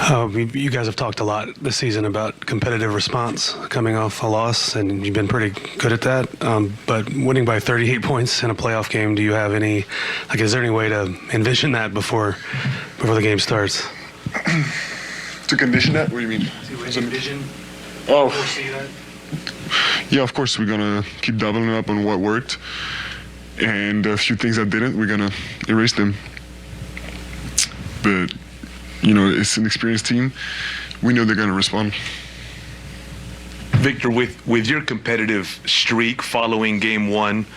You guys have talked a lot this season about competitive response coming off a loss, and you've been pretty good at that. But winning by 38 points in a playoff game, do you have any, is there any way to envision that before the game starts? To condition that? What do you mean? To envision? Oh. Foresee that? Yeah, of course, we're going to keep doubling up on what worked. And a few things that didn't, we're going to erase them. But, it's an experienced team. We know they're going to respond. Victor, with your competitive streak following game one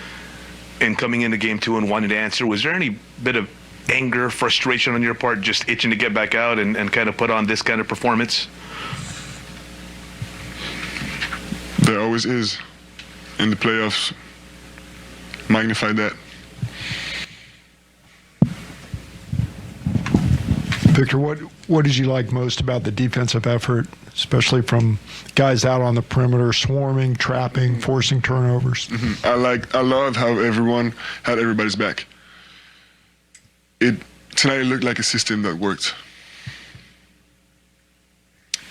and coming into game two and wanting to answer, was there any bit of anger, frustration on your part, just itching to get back out and kind of put on this kind of performance? There always is. And the playoffs magnify that. Victor, what did you like most about the defensive effort, especially from guys out on the perimeter, swarming, trapping, forcing turnovers? I love how everyone had everybody's back. Tonight it looked like a system that worked.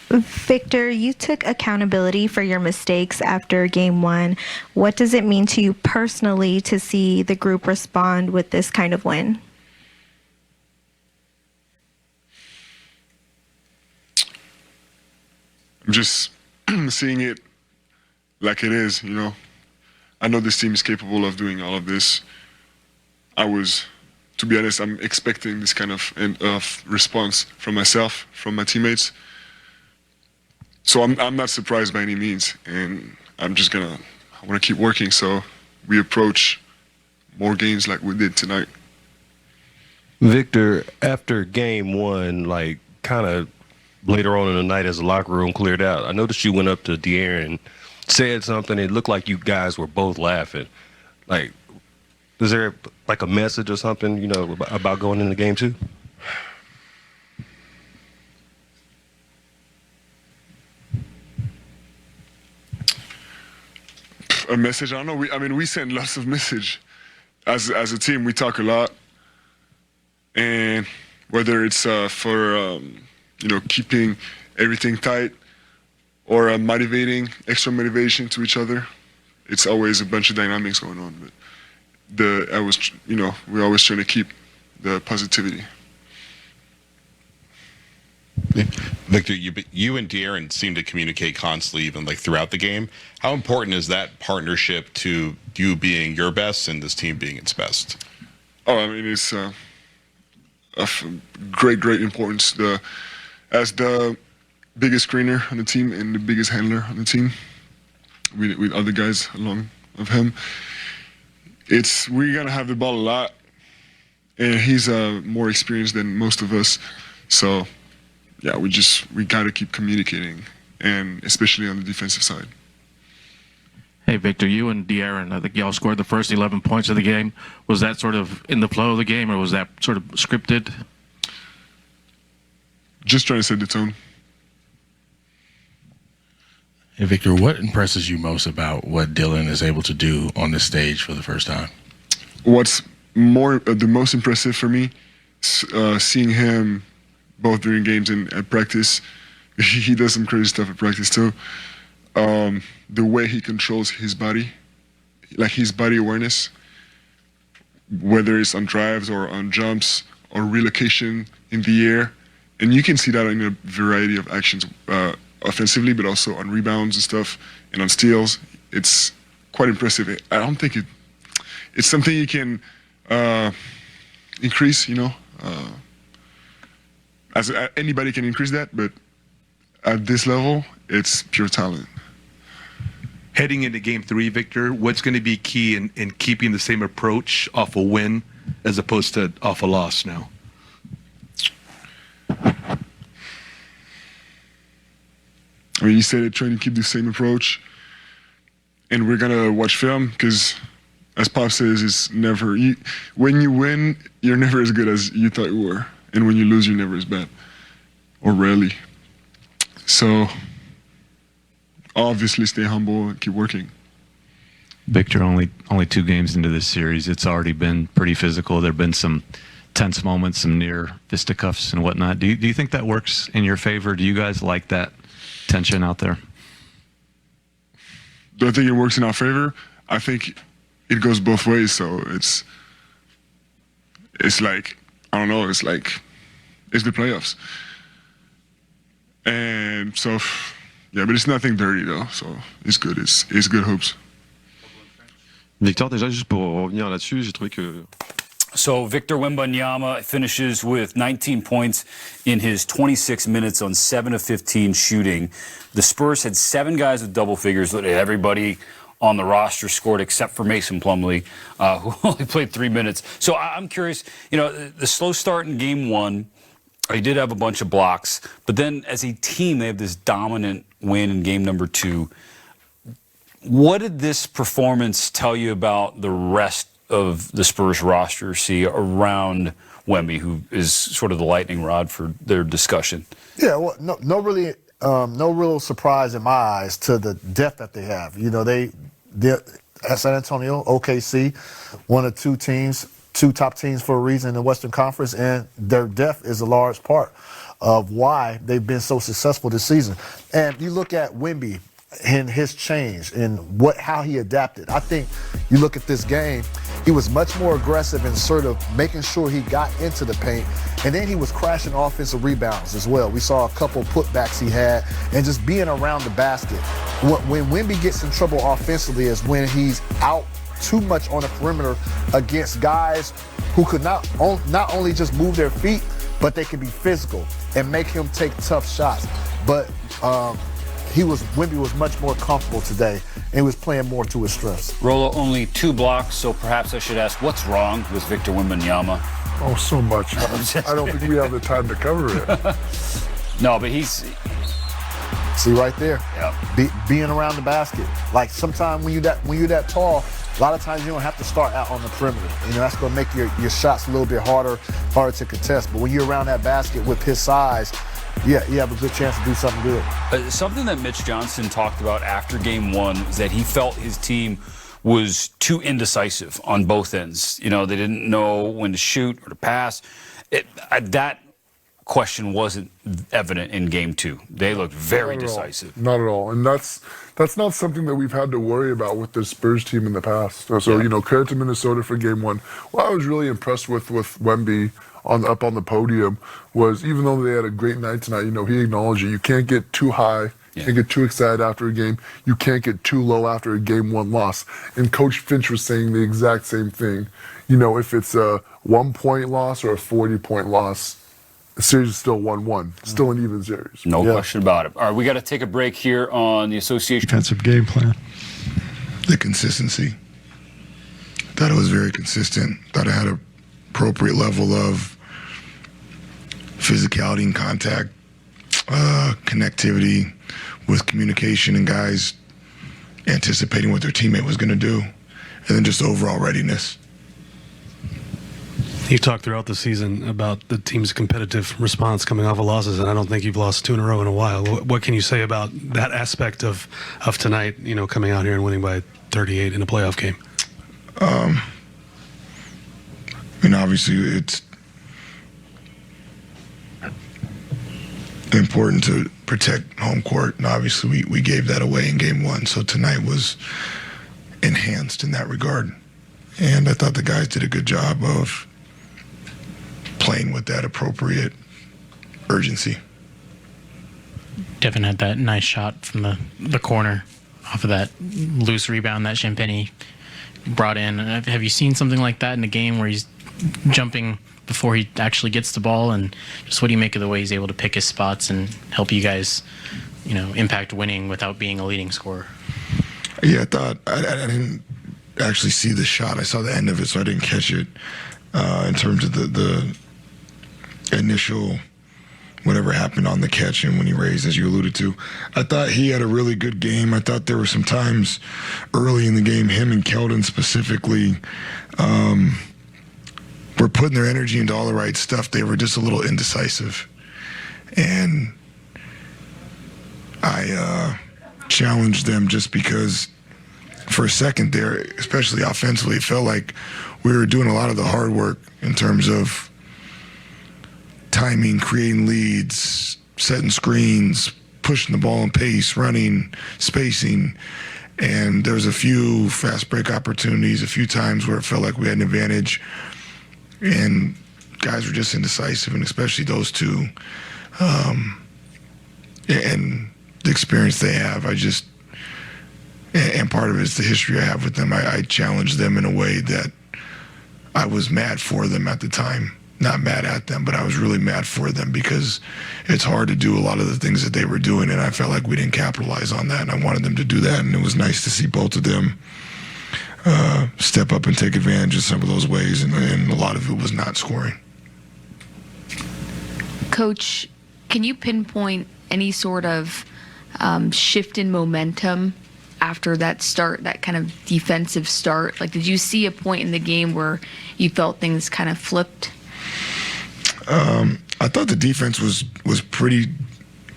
Victor, you took accountability for your mistakes after game one. What does it mean to you personally to see the group respond with this kind of win? I'm just seeing it like it is, I know this team is capable of doing all of this. To be honest, I'm expecting this kind of response from myself, from my teammates. So I'm not surprised by any means, and I want to keep working so we approach more games like we did tonight. Victor, after game one, kind of later on in the night as the locker room cleared out, I noticed you went up to De'Aaron and said something. It looked like you guys were both laughing. Is there a message or something, about going into game two? A message? I don't know. We send lots of message. As a team, we talk a lot. And whether it's for keeping everything tight or extra motivation to each other, it's always a bunch of dynamics going on. But we're always trying to keep the positivity. Victor, you and De'Aaron seem to communicate constantly, even throughout the game. How important is that partnership to you being your best and this team being its best? Oh, it's of great importance. As the biggest screener on the team and the biggest handler on the team, with other guys along of him, we're gonna have the ball a lot, and he's more experienced than most of us. So, yeah, we gotta keep communicating, and especially on the defensive side. Hey, Victor, you and De'Aaron, I think y'all scored the first 11 points of the game. Was that sort of in the flow of the game, or was that sort of scripted? Just trying to set the tone. Hey, Victor, what impresses you most about what Dylan is able to do on this stage for the first time? What's the most impressive for me, seeing him both during games and at practice. He does some crazy stuff at practice too. The way he controls his body, his body awareness, whether it's on drives or on jumps or relocation in the air. And you can see that in a variety of actions, offensively, but also on rebounds and stuff, and on steals. It's quite impressive. I don't think it's something you can increase, as anybody can increase that, but at this level, it's pure talent. Heading into game three, Victor, what's going to be key in keeping the same approach off a win as opposed to off a loss now? You said it, trying to keep the same approach, and we're gonna watch film because, as Pop says, it's never. When you win, you're never as good as you thought you were, and when you lose, you're never as bad, or rarely. So, obviously, stay humble and keep working. Victor, only 2 games into this series, it's already been pretty physical. There've been some tense moments, some near fisticuffs and whatnot. Do you think that works in your favor? Do you guys like that tension out there? Do I think it works in our favor? I think it goes both ways. So it's like, I don't know, it's like, it's the playoffs. And so, yeah, but it's nothing dirty though. So it's good. It's good hoops. Victor, déjà juste pour revenir là-dessus, j'ai trouvé que So Victor Wembanyama finishes with 19 points in his 26 minutes on 7 of 15 shooting. The Spurs had 7 guys with double figures. Everybody on the roster scored except for Mason Plumlee, who only played 3 minutes. So I'm curious, the slow start in game 1, he did have a bunch of blocks, but then as a team, they have this dominant win in game number 2. What did this performance tell you about the rest of the Spurs roster, see, around Wemby, who is sort of the lightning rod for their discussion? Yeah, well, no real surprise in my eyes to the depth that they have. They're at San Antonio, OKC, one of 2 teams, 2 top teams for a reason in the Western Conference, and their depth is a large part of why they've been so successful this season. And you look at Wemby and his change and how he adapted. I think you look at this game, he was much more aggressive and sort of making sure he got into the paint, and then he was crashing offensive rebounds as well. We saw a couple putbacks he had, and just being around the basket. When Wemby gets in trouble offensively is when he's out too much on the perimeter against guys who could not only just move their feet, but they could be physical and make him take tough shots. But Wemby was much more comfortable today and was playing more to his strengths. Rolo, only 2 blocks, so perhaps I should ask, what's wrong with Victor Wembanyama? Oh, so much. I don't think we have the time to cover it. No, but he's... See right there, yeah. Being around the basket. Like sometimes when you're that tall, a lot of times you don't have to start out on the perimeter. That's going to make your shots a little bit harder to contest. But when you're around that basket with his size, yeah, you have a good chance to do something good. Something that Mitch Johnson talked about after game 1 is that he felt his team was too indecisive on both ends. They didn't know when to shoot or to pass. That question wasn't evident in game 2. They looked very decisive. Not at all. And that's not something that we've had to worry about with the Spurs team in the past. So, credit to Minnesota for game 1. Well, I was really impressed with Wemby up on the podium was, even though they had a great night tonight, he acknowledged it. You can't get too high. You can't get too excited after a game. You can't get too low after a game 1 loss. And Coach Finch was saying the exact same thing. If it's a 1-point loss or a 40-point loss, the series is still 1-1, still an even series. No question about it. All right, we got to take a break here on the association. Defensive game plan. The consistency. Thought it was very consistent. Thought it had an appropriate level of physicality and contact, connectivity with communication and guys anticipating what their teammate was going to do, and then just overall readiness. You've talked throughout the season about the team's competitive response coming off of losses, and I don't think you've lost 2 in a row in a while. What can you say about that aspect of tonight, coming out here and winning by 38 in a playoff game? Obviously it's important to protect home court, and obviously we gave that away in game 1, so tonight was enhanced in that regard. And I thought the guys did a good job of playing with that appropriate urgency. Devin had that nice shot from the corner off of that loose rebound that Champagny brought in. Have you seen something like that in a game where he's jumping before he actually gets the ball? And just what do you make of the way he's able to pick his spots and help you guys, impact winning without being a leading scorer? Yeah, I thought I didn't actually see the shot. I saw the end of it, so I didn't catch it. In terms of the initial whatever happened on the catch and when he raised, as you alluded to, I thought he had a really good game. I thought there were some times early in the game, him and Keldon specifically, were putting their energy into all the right stuff. They were just a little indecisive. And I challenged them just because for a second there, especially offensively, it felt like we were doing a lot of the hard work in terms of timing, creating leads, setting screens, pushing the ball in pace, running, spacing. And there was a few fast break opportunities, a few times where it felt like we had an advantage. And guys were just indecisive, and especially those two. And the experience they have, and part of it is the history I have with them. I challenged them in a way that I was mad for them at the time. Not mad at them, but I was really mad for them because it's hard to do a lot of the things that they were doing, and I felt like we didn't capitalize on that, and I wanted them to do that, and it was nice to see both of them step up and take advantage of some of those ways, and a lot of it was not scoring. Coach, can you pinpoint any sort of shift in momentum after that start, that kind of defensive start? Like, did you see a point in the game where you felt things kind of flipped? I thought the defense was pretty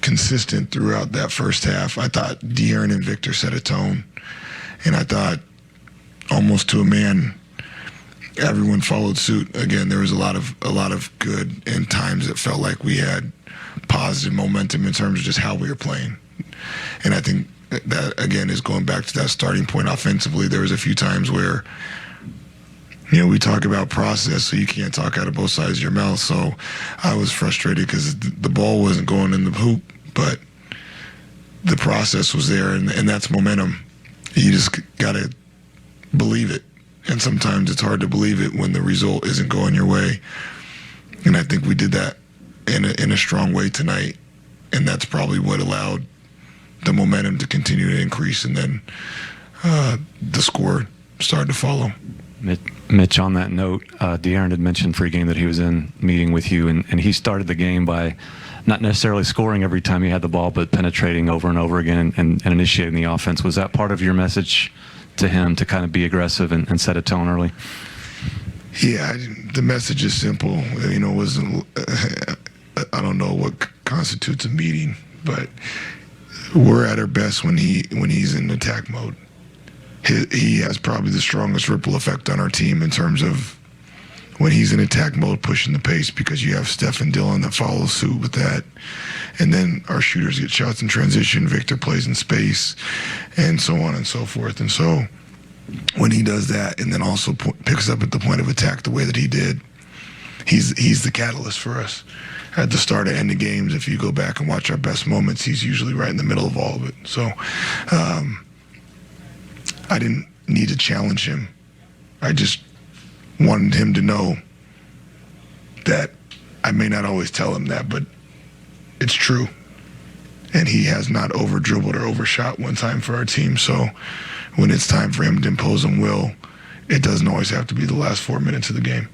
consistent throughout that first half. I thought De'Aaron and Victor set a tone, and I thought almost to a man, everyone followed suit. Again, there was a lot of good, and times it felt like we had positive momentum in terms of just how we were playing. And I think that, again, is going back to that starting point offensively. There was a few times where, we talk about process, so you can't talk out of both sides of your mouth. So I was frustrated because the ball wasn't going in the hoop, but the process was there, and that's momentum. You just got to believe it. And sometimes it's hard to believe it when the result isn't going your way. And I think we did that in a strong way tonight, and that's probably what allowed the momentum to continue to increase, and then the score started to follow. Mitch, on that note, De'Aaron had mentioned pregame that he was in meeting with you, and he started the game by not necessarily scoring every time he had the ball, but penetrating over and over again and initiating the offense. Was that part of your message to him, to kind of be aggressive and set a tone early? Yeah, the message is simple. It wasn't. I don't know what constitutes a meeting, but we're at our best when he's in attack mode. He has probably the strongest ripple effect on our team in terms of when he's in attack mode, pushing the pace, because you have Steph and Dylan that follow suit with that. And then our shooters get shots in transition, Victor plays in space, and so on and so forth. And so when he does that and then also picks up at the point of attack the way that he did, he's the catalyst for us. At the start and end of games, if you go back and watch our best moments, he's usually right in the middle of all of it. So I didn't need to challenge him. I just wanted him to know that I may not always tell him that, but it's true. And he has not over-dribbled or overshot one time for our team. So when it's time for him to impose on will, it doesn't always have to be the last 4 minutes of the game.